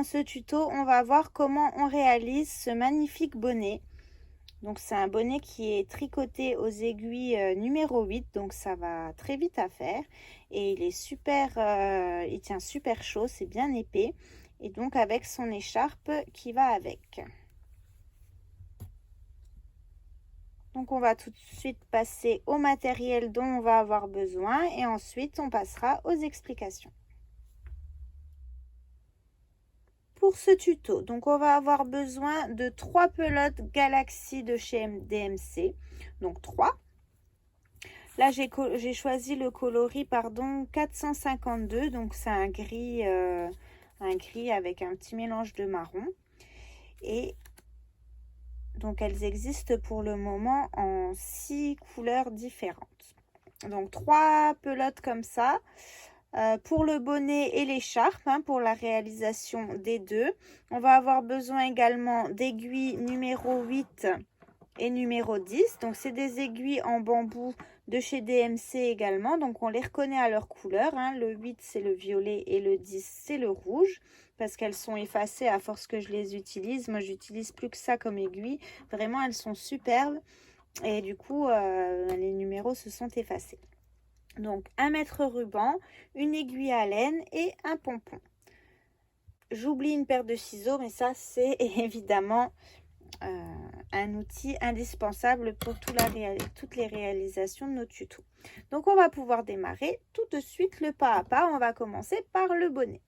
dans ce tuto, on va voir comment on réalise ce magnifique bonnet. Donc c'est un bonnet qui est tricoté aux aiguilles numéro 8, donc ça va très vite à faire. Et il est super, il tient super chaud, c'est bien épais. Et donc avec son écharpe qui va avec. Donc on va tout de suite passer au matériel dont on va avoir besoin et ensuite on passera aux explications. Pour ce tuto, donc on va avoir besoin de 3 pelotes Galaxy de chez DMC, donc 3. Là j'ai choisi le coloris 452, donc c'est un gris avec un petit mélange de marron. Et donc elles existent pour le moment en 6 couleurs différentes. Donc 3 pelotes comme ça. Pour le bonnet et l'écharpe, pour la réalisation des deux. On va avoir besoin également d'aiguilles numéro 8 et numéro 10. Donc c'est des aiguilles en bambou de chez DMC également. Donc on les reconnaît à leur couleur. Le 8 c'est le violet et le 10 c'est le rouge. Parce qu'elles sont effacées à force que je les utilise. Moi j'utilise plus que ça comme aiguille. Vraiment elles sont superbes. Et du coup les numéros se sont effacés. Donc un mètre ruban, une aiguille à laine et un pompon. J'oublie une paire de ciseaux, mais ça c'est évidemment un outil indispensable pour toutes les réalisations de nos tutos. Donc on va pouvoir démarrer tout de suite le pas à pas. On va commencer par le bonnet.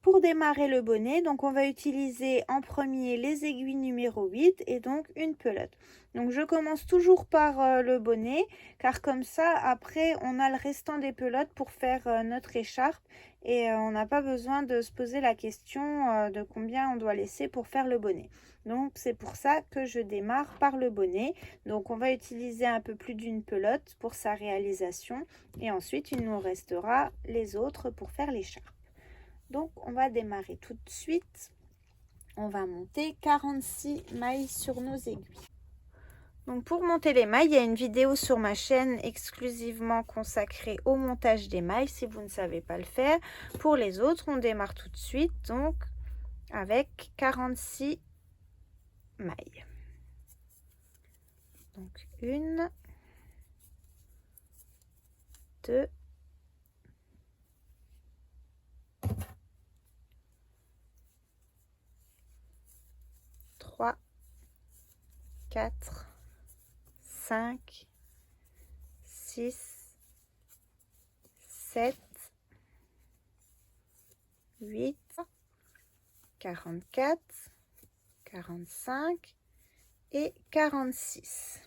Pour démarrer le bonnet, donc on va utiliser en premier les aiguilles numéro 8 et donc une pelote. Donc je commence toujours par le bonnet, car comme ça après on a le restant des pelotes pour faire notre écharpe et on n'a pas besoin de se poser la question de combien on doit laisser pour faire le bonnet. Donc c'est pour ça que je démarre par le bonnet. Donc on va utiliser un peu plus d'une pelote pour sa réalisation et ensuite il nous restera les autres pour faire l'écharpe. Donc on va démarrer tout de suite. On va monter 46 mailles sur nos aiguilles. Donc pour monter les mailles, il y a une vidéo sur ma chaîne exclusivement consacrée au montage des mailles si vous ne savez pas le faire. Pour les autres, on démarre tout de suite donc avec 46 mailles. Donc 1, 2, 3, 4, 5, 6, 7, 8, 44, 45 et 46.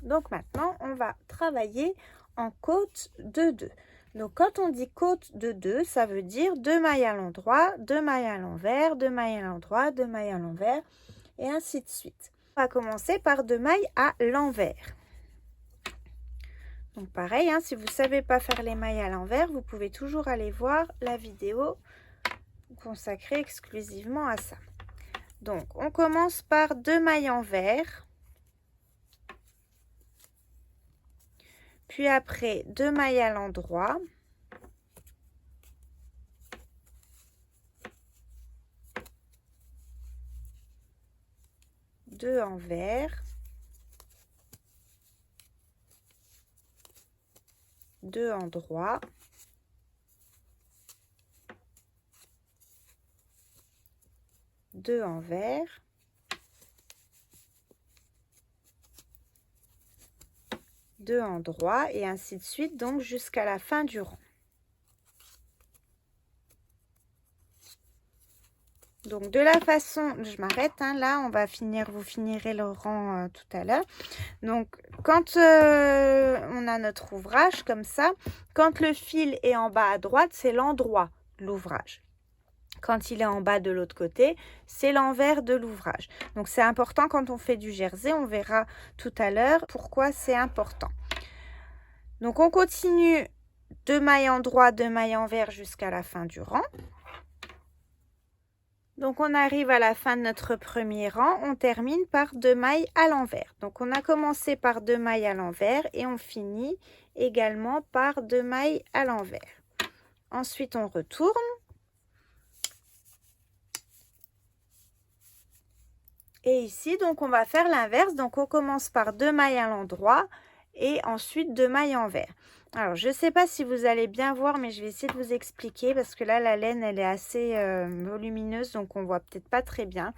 Donc maintenant, on va travailler en côte de 2. Donc quand on dit côte de 2, ça veut dire 2 mailles à l'endroit, 2 mailles à l'envers, 2 mailles à l'endroit, 2 mailles à l'envers, et ainsi de suite. On va commencer par 2 mailles à l'envers. Donc pareil, si vous ne savez pas faire les mailles à l'envers, vous pouvez toujours aller voir la vidéo consacrée exclusivement à ça. Donc on commence par 2 mailles envers. Puis après 2 mailles à l'endroit. Deux envers. 2 endroits. 2 envers. 2 endroits et ainsi de suite, donc jusqu'à la fin du rang. Donc de la façon, je m'arrête là, vous finirez le rang tout à l'heure. Donc quand on a notre ouvrage comme ça, quand le fil est en bas à droite, c'est l'endroit de l'ouvrage. Quand il est en bas de l'autre côté, c'est l'envers de l'ouvrage. Donc c'est important quand on fait du jersey, on verra tout à l'heure pourquoi c'est important. Donc on continue 2 mailles endroit, 2 mailles envers jusqu'à la fin du rang. Donc on arrive à la fin de notre premier rang, on termine par 2 mailles à l'envers. Donc on a commencé par 2 mailles à l'envers et on finit également par 2 mailles à l'envers. Ensuite, on retourne. Et ici, donc, on va faire l'inverse. Donc, on commence par 2 mailles à l'endroit et ensuite 2 mailles envers. Alors, je ne sais pas si vous allez bien voir, mais je vais essayer de vous expliquer parce que là, la laine, elle est assez volumineuse, donc on voit peut-être pas très bien.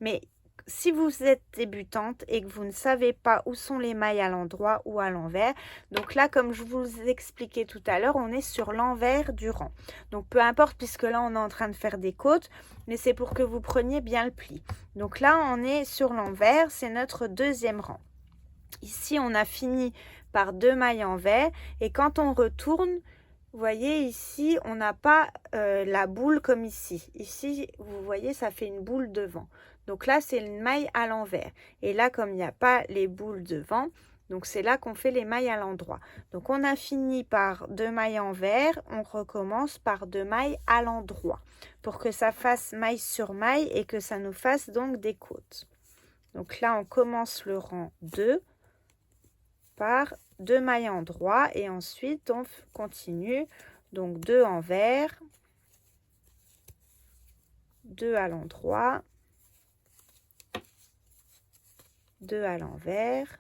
Mais si vous êtes débutante et que vous ne savez pas où sont les mailles à l'endroit ou à l'envers, donc là, comme je vous expliquais tout à l'heure, on est sur l'envers du rang. Donc, peu importe, puisque là, on est en train de faire des côtes, mais c'est pour que vous preniez bien le pli. Donc là, on est sur l'envers, c'est notre deuxième rang. Ici, on a fini par 2 mailles envers et quand on retourne, vous voyez ici, on n'a pas la boule comme ici. Ici, vous voyez, ça fait une boule devant. Donc là, c'est une maille à l'envers. Et là, comme il n'y a pas les boules devant, donc c'est là qu'on fait les mailles à l'endroit. Donc on a fini par 2 mailles envers, on recommence par 2 mailles à l'endroit pour que ça fasse maille sur maille et que ça nous fasse donc des côtes. Donc là, on commence le rang 2 par 2 mailles endroit et ensuite on continue. Donc 2 envers, 2 à l'endroit, 2 à l'envers,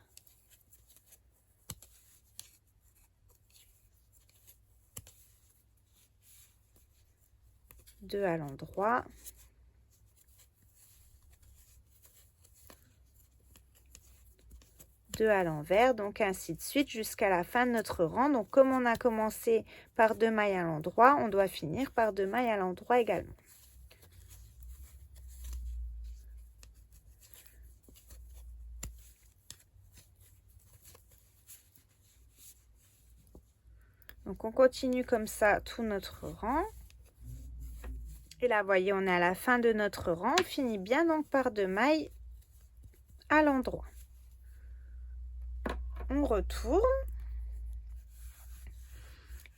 2 à l'endroit, 2 à l'envers, donc ainsi de suite jusqu'à la fin de notre rang. Donc comme on a commencé par 2 mailles à l'endroit, on doit finir par 2 mailles à l'endroit également. Donc on continue comme ça tout notre rang. Et là, vous voyez, on est à la fin de notre rang. On finit bien donc par 2 mailles à l'endroit. On retourne.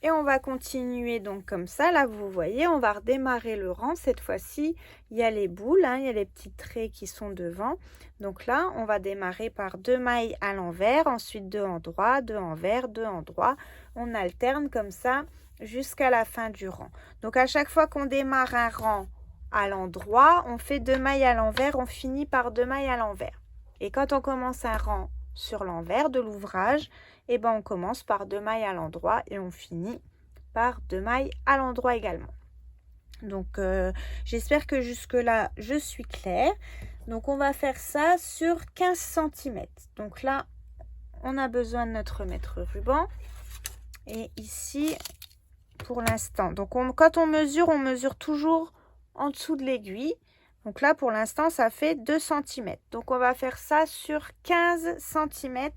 Et on va continuer donc comme ça. Là, vous voyez, on va redémarrer le rang. Cette fois-ci, il y a les boules, il y a les petits traits qui sont devant. Donc là, on va démarrer par 2 mailles à l'envers, ensuite 2 endroits, 2 envers, 2 endroits. On alterne comme ça jusqu'à la fin du rang. Donc à chaque fois qu'on démarre un rang à l'endroit, on fait 2 mailles à l'envers, on finit par 2 mailles à l'envers. Et quand on commence un rang sur l'envers de l'ouvrage, et ben on commence par 2 mailles à l'endroit et on finit par 2 mailles à l'endroit également. Donc j'espère que jusque là je suis claire. Donc on va faire ça sur 15 cm. Donc là on a besoin de notre mètre ruban et ici pour l'instant, donc quand on mesure toujours en dessous de l'aiguille. Donc là, pour l'instant, ça fait 2 cm. Donc, on va faire ça sur 15 cm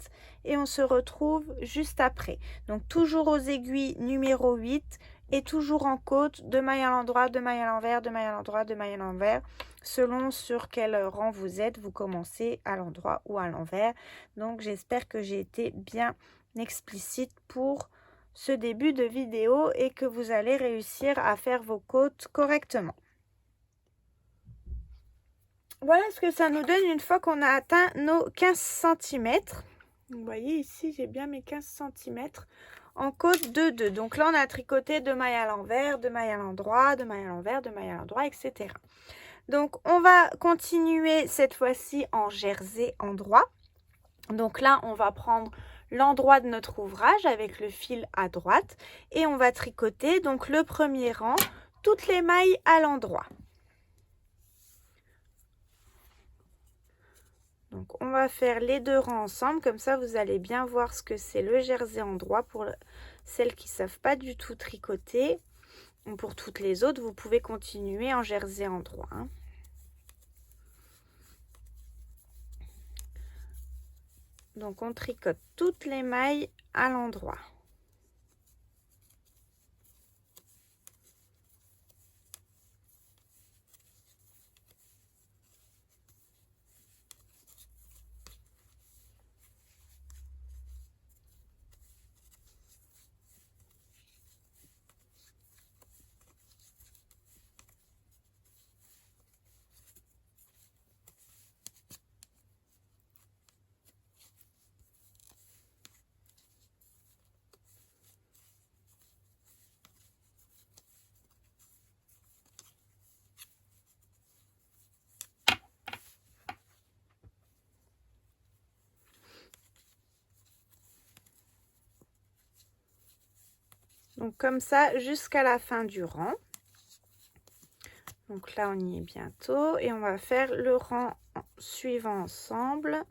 et on se retrouve juste après. Donc, toujours aux aiguilles numéro 8 et toujours en côte, 2 mailles à l'endroit, 2 mailles à l'envers, 2 mailles à l'endroit, 2 mailles à l'envers. Selon sur quel rang vous êtes, vous commencez à l'endroit ou à l'envers. Donc, j'espère que j'ai été bien explicite pour ce début de vidéo et que vous allez réussir à faire vos côtes correctement. Voilà ce que ça nous donne une fois qu'on a atteint nos 15 cm. Vous voyez ici, j'ai bien mes 15 cm en côte de 2. Donc là, on a tricoté 2 mailles à l'envers, 2 mailles à l'endroit, 2 mailles à l'envers, 2 mailles à l'endroit, etc. Donc, on va continuer cette fois-ci en jersey endroit. Donc là, on va prendre l'endroit de notre ouvrage avec le fil à droite et on va tricoter donc le premier rang, toutes les mailles à l'endroit. Donc, on va faire les 2 rangs ensemble. Comme ça, vous allez bien voir ce que c'est le jersey endroit pour celles qui ne savent pas du tout tricoter. Pour toutes les autres, vous pouvez continuer en jersey endroit. Donc, on tricote toutes les mailles à l'endroit. Donc comme ça jusqu'à la fin du rang. Donc là on y est bientôt et on va faire le rang suivant ensemble.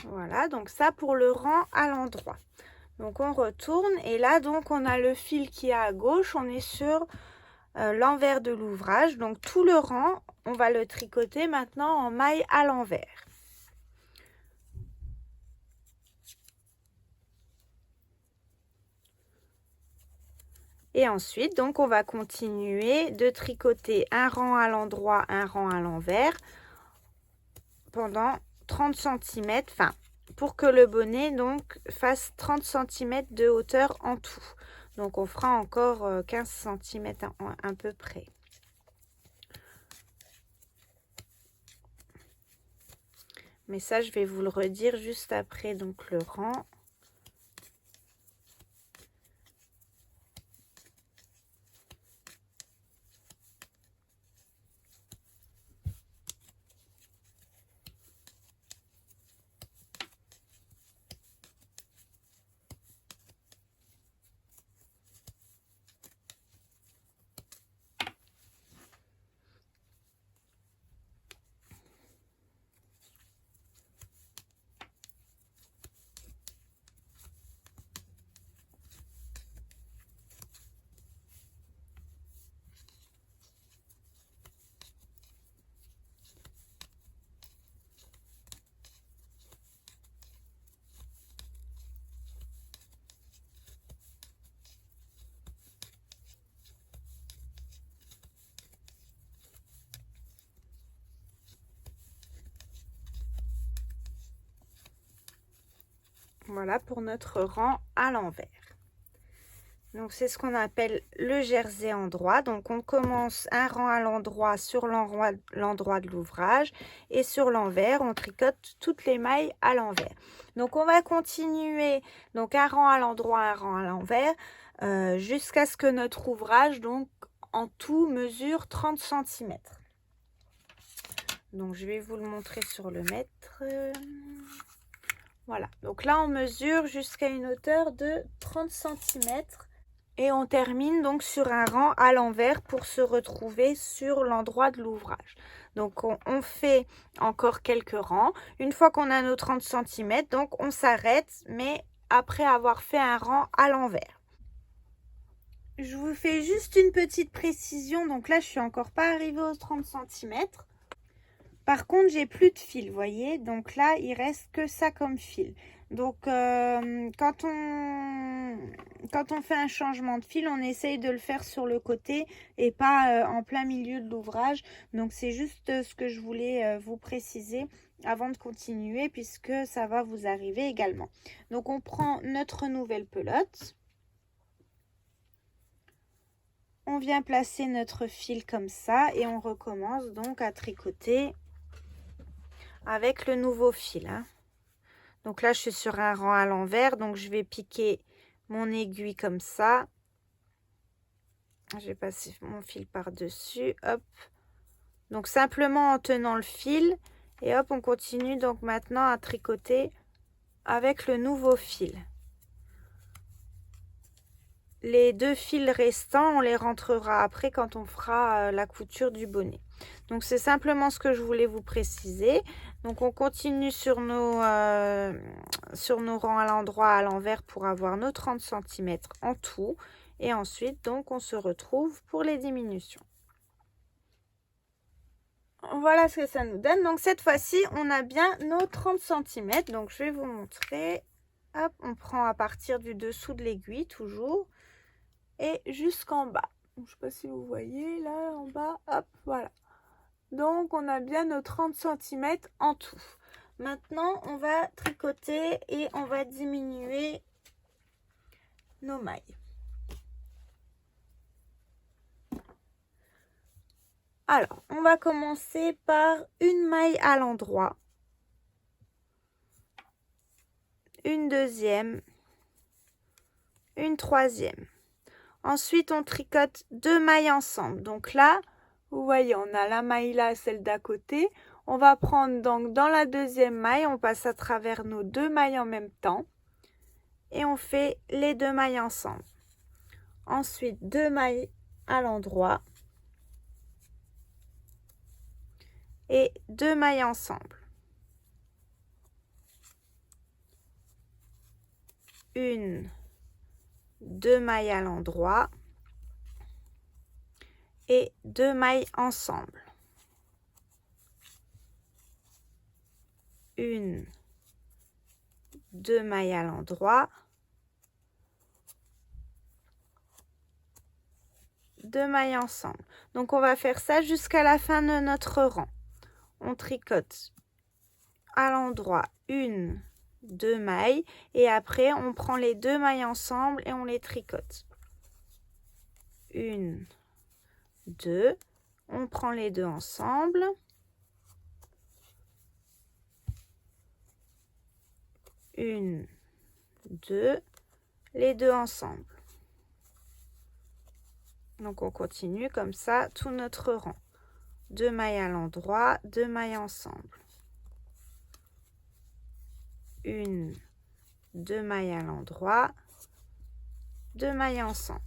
Voilà, donc ça pour le rang à l'endroit. Donc on retourne et là donc on a le fil qui est à gauche, on est sur l'envers de l'ouvrage. Donc tout le rang, on va le tricoter maintenant en maille à l'envers. Et ensuite, donc on va continuer de tricoter un rang à l'endroit, un rang à l'envers pendant 30 cm, enfin pour que le bonnet donc fasse 30 cm de hauteur en tout. Donc on fera encore 15 cm à peu près. Mais ça, je vais vous le redire juste après donc le rang. Voilà pour notre rang à l'envers. Donc c'est ce qu'on appelle le jersey endroit. Donc on commence un rang à l'endroit sur l'endroit de l'ouvrage et sur l'envers on tricote toutes les mailles à l'envers. Donc on va continuer donc un rang à l'endroit, un rang à l'envers jusqu'à ce que notre ouvrage donc en tout mesure 30 cm. Donc je vais vous le montrer sur le mètre. Voilà, donc là on mesure jusqu'à une hauteur de 30 cm et on termine donc sur un rang à l'envers pour se retrouver sur l'endroit de l'ouvrage. Donc on fait encore quelques rangs. Une fois qu'on a nos 30 cm, donc on s'arrête, mais après avoir fait un rang à l'envers. Je vous fais juste une petite précision, donc là je suis encore pas arrivée aux 30 cm. Par contre, j'ai plus de fil, vous voyez. Donc là, il reste que ça comme fil. Donc, quand on fait un changement de fil, on essaye de le faire sur le côté et pas en plein milieu de l'ouvrage. Donc, c'est juste ce que je voulais vous préciser avant de continuer puisque ça va vous arriver également. Donc, on prend notre nouvelle pelote. On vient placer notre fil comme ça et on recommence donc à tricoter avec le nouveau fil. Donc là, je suis sur un rang à l'envers, donc je vais piquer mon aiguille comme ça. Je vais passer mon fil par-dessus, hop. Donc simplement en tenant le fil et hop, on continue donc maintenant à tricoter avec le nouveau fil. Les deux fils restants, on les rentrera après quand on fera la couture du bonnet. Donc c'est simplement ce que je voulais vous préciser. Donc on continue sur nos rangs à l'endroit, à l'envers pour avoir nos 30 cm en tout. Et ensuite, donc on se retrouve pour les diminutions. Voilà ce que ça nous donne. Donc cette fois-ci, on a bien nos 30 cm. Donc je vais vous montrer. Hop, on prend à partir du dessous de l'aiguille toujours. Et jusqu'en bas. Donc, je ne sais pas si vous voyez là en bas, hop, voilà. Donc on a bien nos 30 cm en tout. Maintenant on va tricoter et on va diminuer nos mailles. Alors on va commencer par une maille à l'endroit, une deuxième, une troisième. Ensuite, on tricote 2 mailles ensemble. Donc là, vous voyez, on a la maille là, celle d'à côté. On va prendre donc dans la deuxième maille, on passe à travers nos 2 mailles en même temps. Et on fait les 2 mailles ensemble. Ensuite, 2 mailles à l'endroit. Et 2 mailles ensemble. Une, 2 mailles à l'endroit. Et 2 mailles ensemble. Une, 2 mailles à l'endroit, 2 mailles ensemble. Donc on va faire ça jusqu'à la fin de notre rang. On tricote à l'endroit 1, 2 mailles et après on prend les 2 mailles ensemble et on les tricote. 1, 2, on prend les 2 ensemble. 1, 2, les 2 ensemble. Donc on continue comme ça tout notre rang. 2 mailles à l'endroit, 2 mailles ensemble. 1, 2 mailles à l'endroit, 2 mailles ensemble.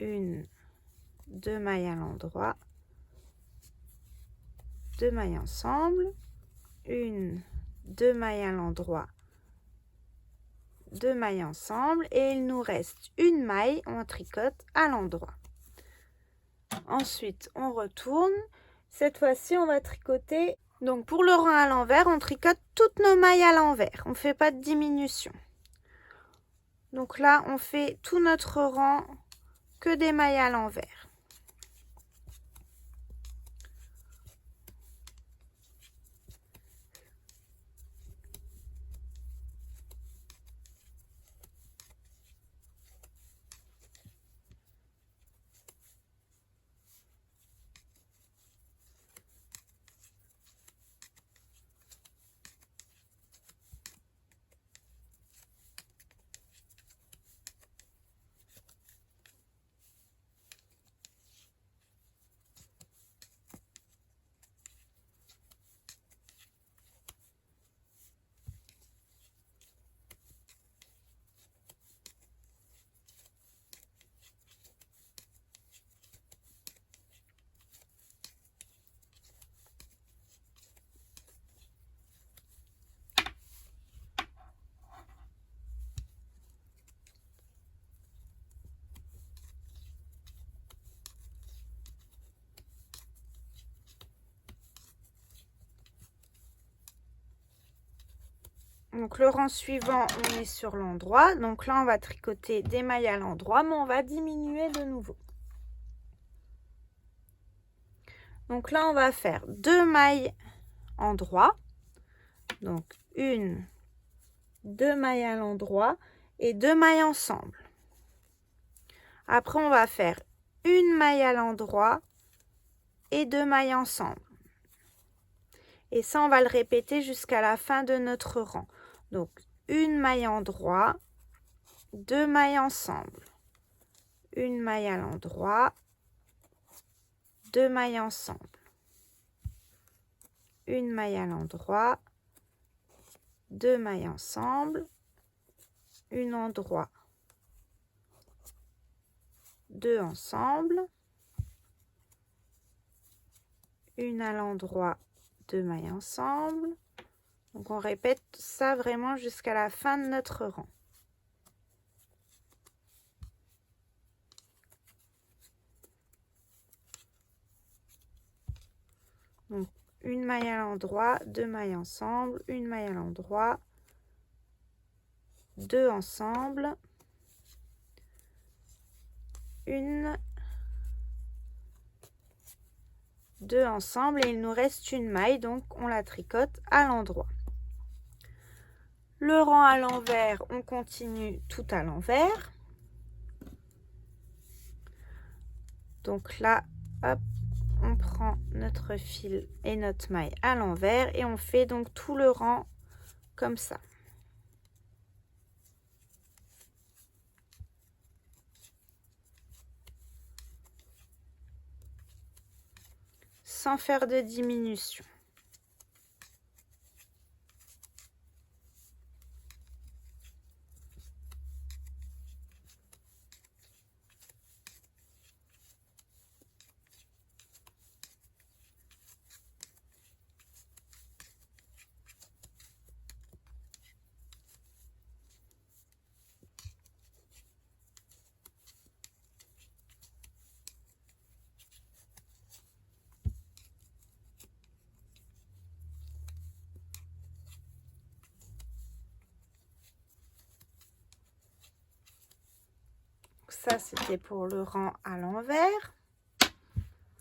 1, 2 mailles à l'endroit, 2 mailles ensemble. 1, 2 mailles à l'endroit, 2 mailles ensemble et il nous reste une maille, on tricote à l'endroit. Ensuite, on retourne. Cette fois-ci, on va tricoter. Donc, pour le rang à l'envers, on tricote toutes nos mailles à l'envers. On ne fait pas de diminution. Donc là, on fait tout notre rang que des mailles à l'envers. Donc le rang suivant, on est sur l'endroit. Donc là, on va tricoter des mailles à l'endroit, mais on va diminuer de nouveau. Donc là, on va faire 2 mailles endroit. Donc 1, 2 mailles à l'endroit et 2 mailles ensemble. Après, on va faire une maille à l'endroit et 2 mailles ensemble. Et ça, on va le répéter jusqu'à la fin de notre rang. Donc, une maille endroit, 2 mailles ensemble. Une maille à l'endroit, 2 mailles ensemble. Une maille à l'endroit, 2 mailles ensemble. Une endroit, 2 ensemble. Une à l'endroit, 2 mailles ensemble. Donc on répète ça vraiment jusqu'à la fin de notre rang. Donc une maille à l'endroit, 2 mailles ensemble, une maille à l'endroit, 2 ensemble, une, 2 ensemble et il nous reste une maille, donc on la tricote à l'endroit. Le rang à l'envers, on continue tout à l'envers. Donc là, hop, on prend notre fil et notre maille à l'envers et on fait donc tout le rang comme ça. sans faire de diminution. Ça, c'était pour le rang à l'envers.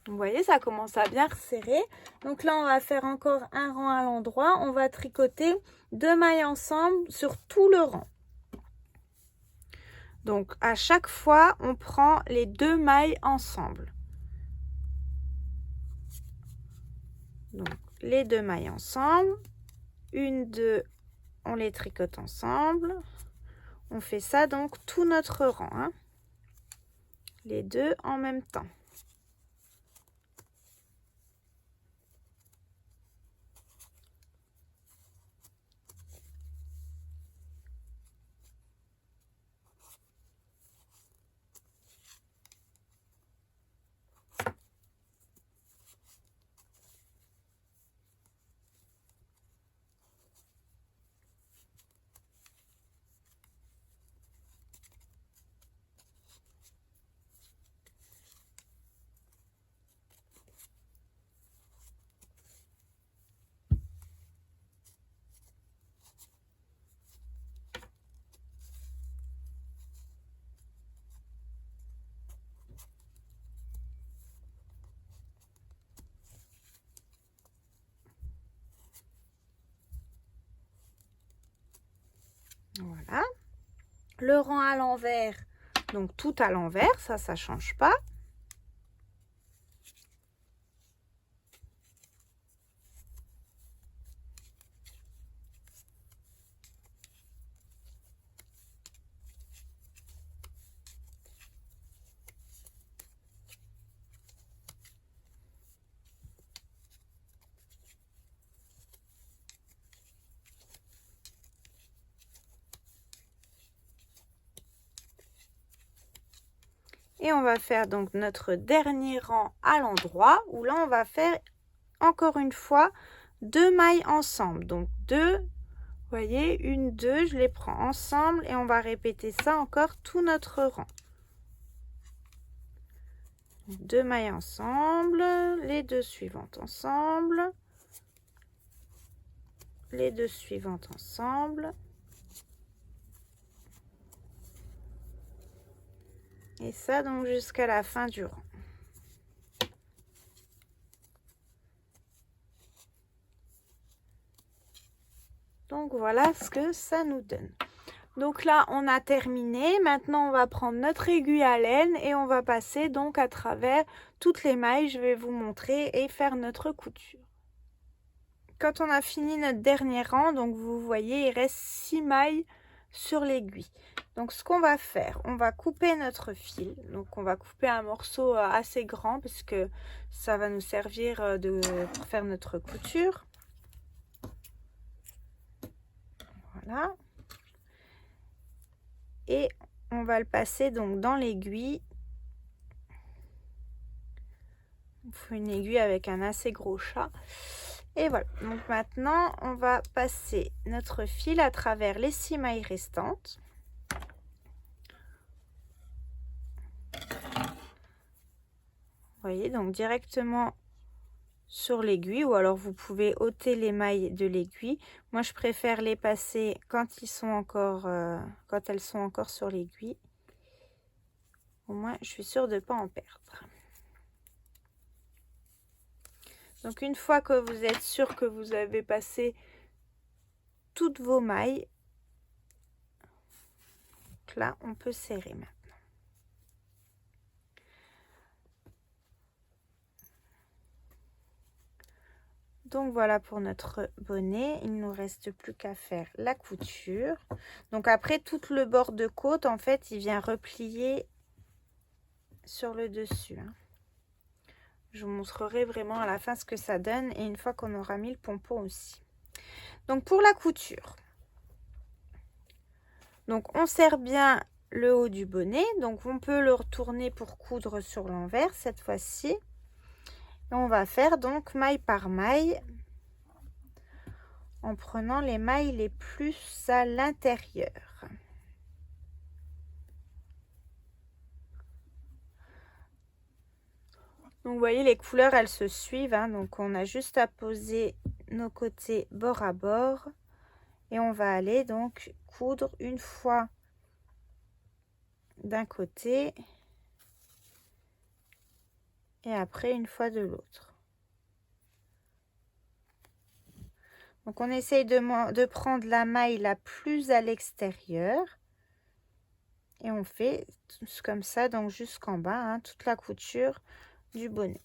Vous voyez, ça commence à bien resserrer. Donc là, on va faire encore un rang à l'endroit. On va tricoter 2 mailles ensemble sur tout le rang. Donc, à chaque fois, on prend les 2 mailles ensemble. Donc, les 2 mailles ensemble. 1, 2, on les tricote ensemble. On fait ça donc tout notre rang, hein. Les 2 en même temps. Voilà. Le rang à l'envers, donc tout à l'envers, ça change pas. Et on va faire donc notre dernier rang à l'endroit où là on va faire encore une fois 2 mailles ensemble. Donc 2, vous voyez, 1, 2, je les prends ensemble et on va répéter ça encore tout notre rang. 2 mailles ensemble, les 2 suivantes ensemble, les 2 suivantes ensemble. Et ça donc jusqu'à la fin du rang. Donc voilà ce que ça nous donne. Donc là on a terminé. Maintenant on va prendre notre aiguille à laine et on va passer donc à travers toutes les mailles. Je vais vous montrer et faire notre couture. Quand on a fini notre dernier rang, donc vous voyez il reste 6 mailles sur l'aiguille. Donc ce qu'on va faire, on va couper notre fil. Donc on va couper un morceau assez grand parce que ça va nous servir pour faire notre couture. Voilà. Et on va le passer donc dans l'aiguille. Il faut une aiguille avec un assez gros chat. Et voilà, donc maintenant on va passer notre fil à travers les 6 mailles restantes. Vous voyez, donc directement sur l'aiguille, ou alors vous pouvez ôter les mailles de l'aiguille. Moi je préfère les passer quand elles sont encore sur l'aiguille. Au moins je suis sûre de ne pas en perdre. Donc une fois que vous êtes sûr que vous avez passé toutes vos mailles, donc là on peut serrer maintenant. Donc voilà pour notre bonnet, il ne nous reste plus qu'à faire la couture. Donc après tout le bord de côte en fait il vient replier sur le dessus, hein. Je vous montrerai vraiment à la fin ce que ça donne et une fois qu'on aura mis le pompon aussi. Donc pour la couture, donc on serre bien le haut du bonnet, donc on peut le retourner pour coudre sur l'envers cette fois-ci. Et on va faire donc maille par maille en prenant les mailles les plus à l'intérieur. Donc vous voyez les couleurs elles se suivent, hein, donc on a juste à poser nos côtés bord à bord et on va aller donc coudre une fois d'un côté et après une fois de l'autre. Donc on essaye de prendre la maille la plus à l'extérieur et on fait comme ça donc jusqu'en bas, hein, toute la couture du bonnet.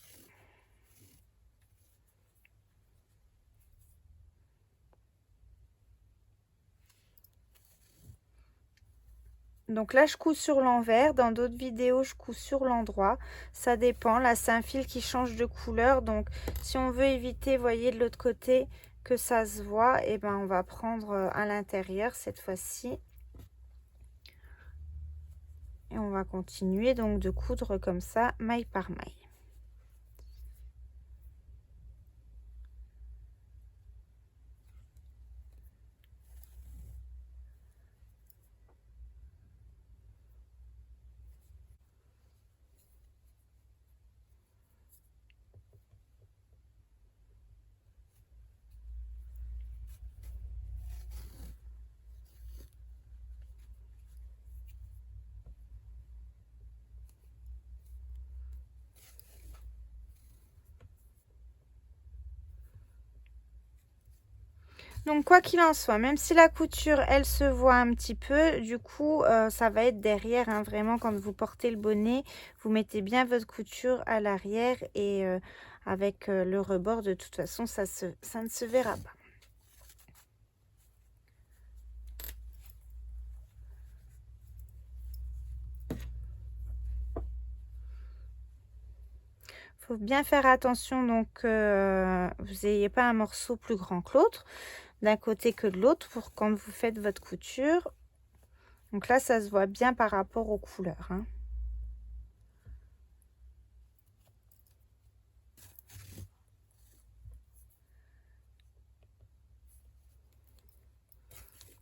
Donc là je couds sur l'envers, dans d'autres vidéos je couds sur l'endroit, ça dépend. Là c'est un fil qui change de couleur, donc si on veut éviter, voyez de l'autre côté, que ça se voit, et ben on va prendre à l'intérieur cette fois-ci. Et on va continuer donc de coudre comme ça, maille par maille. Donc quoi qu'il en soit, même si la couture elle se voit un petit peu, du coup ça va être derrière, hein, vraiment quand vous portez le bonnet, vous mettez bien votre couture à l'arrière et avec le rebord de toute façon ça ne se verra pas. Faut bien faire attention donc vous n'ayez pas un morceau plus grand que l'autre, d'un côté que de l'autre pour quand vous faites votre couture. Donc là ça se voit bien par rapport aux couleurs, hein.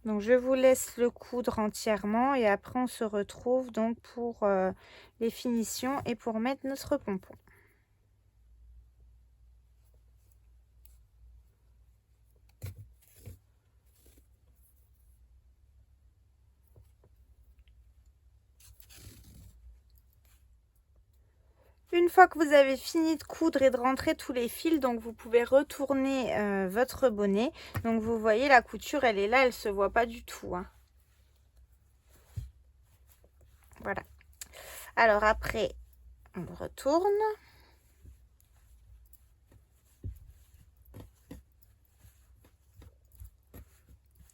Donc je vous laisse le coudre entièrement et après on se retrouve donc pour les finitions et pour mettre notre pompon. Une fois que vous avez fini de coudre et de rentrer tous les fils, donc vous pouvez retourner votre bonnet. Donc vous voyez la couture elle est là, elle se voit pas du tout, hein. Voilà. Alors après on retourne.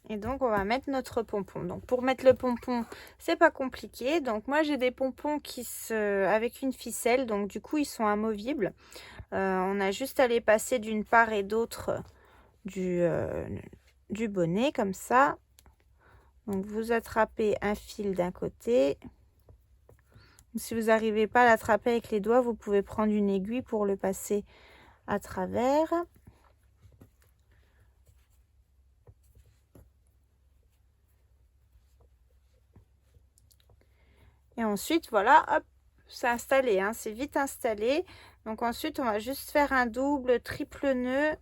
Et donc on va mettre notre pompon. Donc pour mettre le pompon, c'est pas compliqué. Donc moi j'ai des pompons avec une ficelle, donc du coup ils sont amovibles. On a juste à les passer d'une part et d'autre du bonnet comme ça. Donc vous attrapez un fil d'un côté. Si vous n'arrivez pas à l'attraper avec les doigts, vous pouvez prendre une aiguille pour le passer à travers. Et ensuite, voilà, hop, c'est installé, hein, c'est vite installé. Donc ensuite, on va juste faire un double, triple nœud.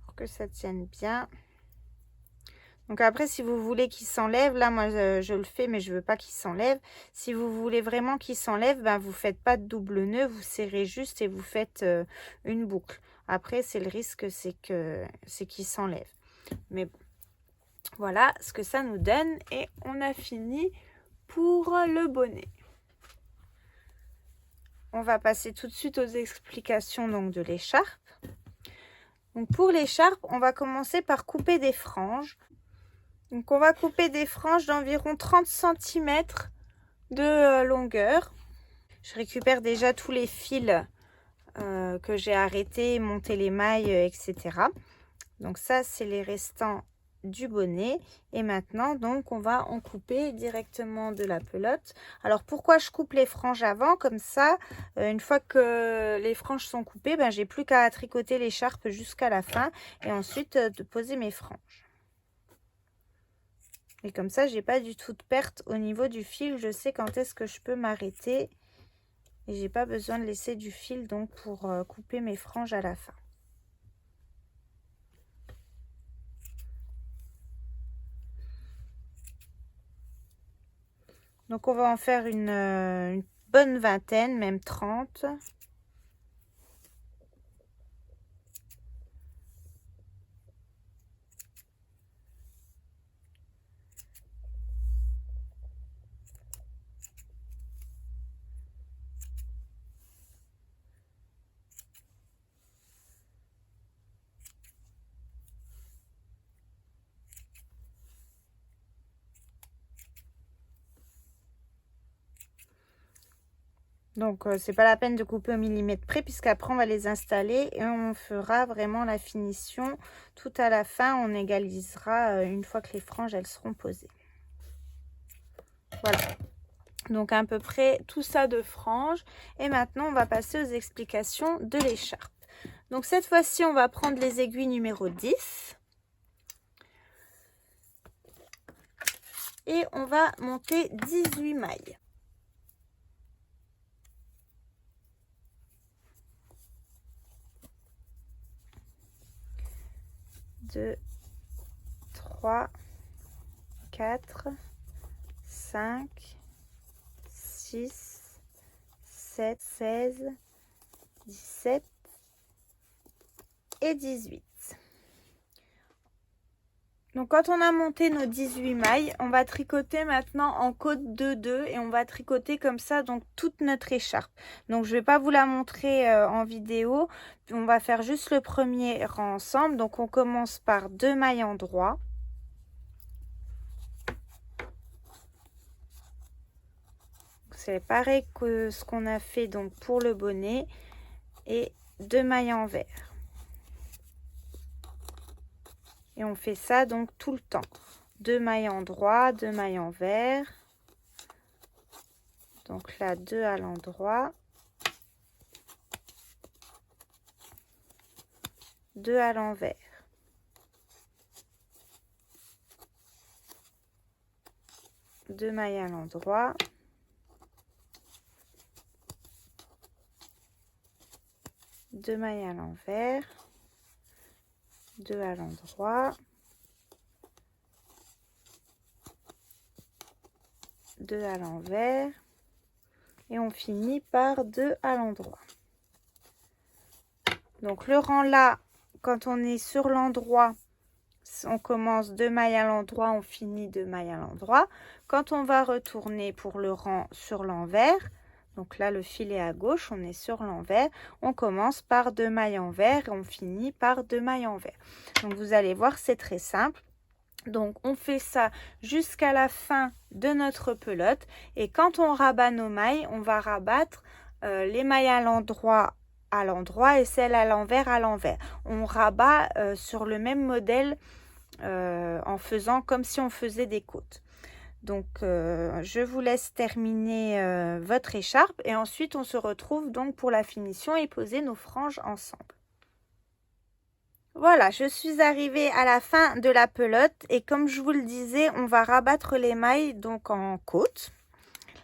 Pour que ça tienne bien. Donc après, si vous voulez qu'il s'enlève, là, moi, je le fais, mais je veux pas qu'il s'enlève. Si vous voulez vraiment qu'il s'enlève, ben, vous faites pas de double nœud, vous serrez juste et vous faites une boucle. Après, c'est le risque, c'est qu'il s'enlève. Mais bon, voilà ce que ça nous donne et on a fini pour le bonnet. on va passer tout de suite aux explications donc de l'écharpe. Donc pour l'écharpe, on va commencer par couper des franges. Donc on va couper des franges d'environ 30 cm de longueur. Je récupère déjà tous les fils que j'ai arrêtés, monté les mailles, etc. Donc ça, c'est les restants du bonnet. Et maintenant, donc, on va en couper directement de la pelote. Alors, pourquoi je coupe les franges avant? Comme ça, une fois que les franges sont coupées, ben, j'ai plus qu'à tricoter l'écharpe jusqu'à la fin. Et ensuite, de poser mes franges. Et comme ça, j'ai pas du tout de perte au niveau du fil. Je sais quand est-ce que je peux m'arrêter. Et j'ai pas besoin de laisser du fil donc pour couper mes franges à la fin. Donc on va en faire une bonne vingtaine, même 30. Donc, c'est pas la peine de couper au millimètre près, puisqu'après, on va les installer et on fera vraiment la finition. Tout à la fin, on égalisera une fois que les franges, elles seront posées. Voilà. Donc, à peu près tout ça de franges. Et maintenant, on va passer aux explications de l'écharpe. Donc, cette fois-ci, on va prendre les aiguilles numéro 10. Et on va monter 18 mailles. 2, 3, 4, 5, 6, 7, 16, 17 et 18. Donc quand on a monté nos 18 mailles, on va tricoter maintenant en côte 2-2 et on va tricoter comme ça donc toute notre écharpe. Donc je ne vais pas vous la montrer en vidéo, on va faire juste le premier rang ensemble. Donc on commence par 2 mailles endroit. C'est pareil que ce qu'on a fait donc pour le bonnet et 2 mailles envers. Et on fait ça donc tout le temps. 2 mailles endroit, 2 mailles envers. Donc là, 2 à l'endroit. 2 à l'envers. 2 mailles à l'endroit. 2 mailles à l'envers. 2 à l'endroit. 2 à l'envers. Et on finit par 2 à l'endroit. Donc le rang là, quand on est sur l'endroit, on commence 2 mailles à l'endroit, on finit 2 mailles à l'endroit. Quand on va retourner pour le rang sur l'envers, donc là le fil est à gauche, on est sur l'envers, on commence par 2 mailles envers et on finit par 2 mailles envers. Donc vous allez voir, c'est très simple. Donc on fait ça jusqu'à la fin de notre pelote et quand on rabat nos mailles, on va rabattre les mailles à l'endroit et celles à l'envers. On rabat sur le même modèle en faisant comme si on faisait des côtes. Donc je vous laisse terminer votre écharpe et ensuite on se retrouve donc pour la finition et poser nos franges ensemble. Voilà, je suis arrivée à la fin de la pelote et comme je vous le disais, on va rabattre les mailles donc en côte.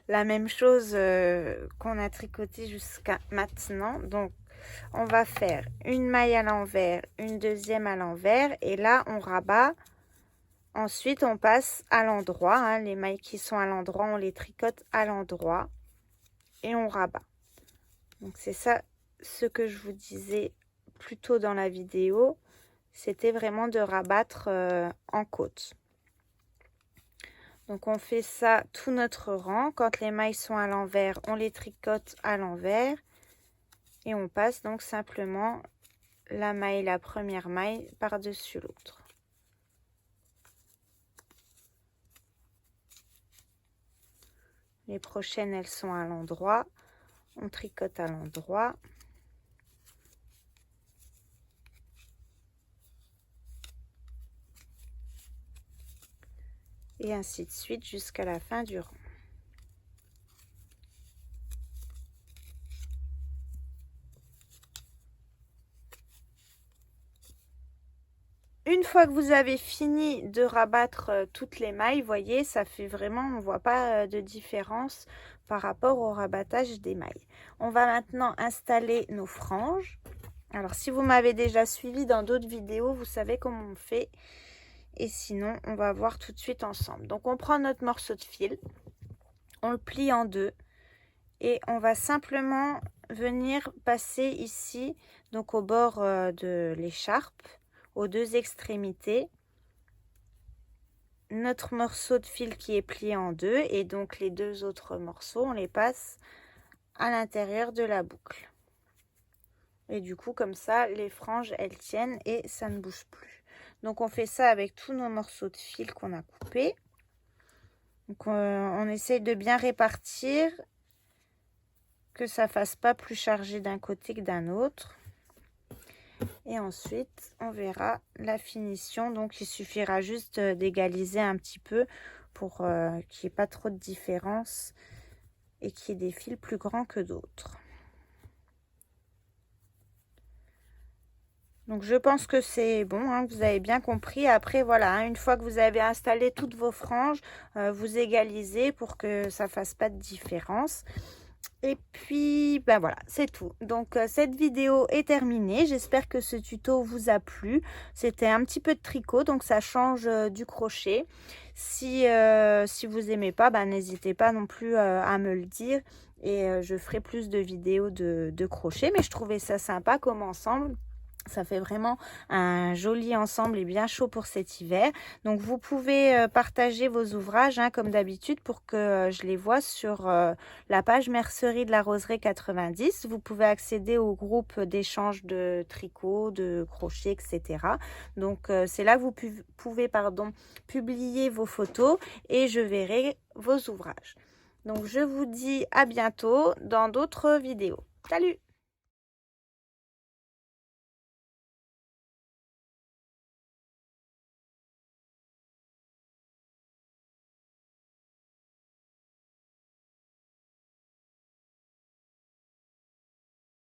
La même chose qu'on a tricoté jusqu'à maintenant. Donc on va faire une maille à l'envers, une deuxième à l'envers et là on rabat. Ensuite on passe à l'endroit, hein, les mailles qui sont à l'endroit, on les tricote à l'endroit et on rabat. Donc c'est ça ce que je vous disais plus tôt dans la vidéo, c'était vraiment de rabattre en côte. Donc on fait ça tout notre rang. Quand les mailles sont à l'envers, on les tricote à l'envers. Et on passe donc simplement la première maille par-dessus l'autre. Les prochaines, elles sont à l'endroit. On tricote à l'endroit. Et ainsi de suite jusqu'à la fin du rang. Une fois que vous avez fini de rabattre toutes les mailles, vous voyez, ça fait vraiment, on ne voit pas de différence par rapport au rabattage des mailles. On va maintenant installer nos franges. Alors, si vous m'avez déjà suivi dans d'autres vidéos, vous savez comment on fait. Et sinon, on va voir tout de suite ensemble. Donc, on prend notre morceau de fil, on le plie en deux et on va simplement venir passer ici, donc au bord de l'écharpe, aux deux extrémités, notre morceau de fil qui est plié en deux et donc les deux autres morceaux, on les passe à l'intérieur de la boucle. Et du coup, comme ça, les franges, elles tiennent et ça ne bouge plus. Donc, on fait ça avec tous nos morceaux de fil qu'on a coupés. Donc, on essaye de bien répartir, que ça ne fasse pas plus chargé d'un côté que d'un autre. Et ensuite, on verra la finition. Donc, il suffira juste d'égaliser un petit peu pour qu'il n'y ait pas trop de différence et qu'il y ait des fils plus grands que d'autres. Donc, je pense que c'est bon, hein, vous avez bien compris. Après, voilà, hein, une fois que vous avez installé toutes vos franges, vous égalisez pour que ça ne fasse pas de différence. Et puis, ben voilà, c'est tout. Donc, cette vidéo est terminée. J'espère que ce tuto vous a plu. C'était un petit peu de tricot, donc ça change du crochet. Si vous aimez pas, ben, n'hésitez pas non plus à me le dire. Et je ferai plus de vidéos de crochet. Mais je trouvais ça sympa comme ensemble. Ça fait vraiment un joli ensemble et bien chaud pour cet hiver. Donc, vous pouvez partager vos ouvrages, hein, comme d'habitude, pour que je les vois sur la page Mercerie de la Roseraie 90. Vous pouvez accéder au groupe d'échange de tricot, de crochet, etc. Donc, c'est là que vous pouvez publier vos photos et je verrai vos ouvrages. Donc, je vous dis à bientôt dans d'autres vidéos. Salut!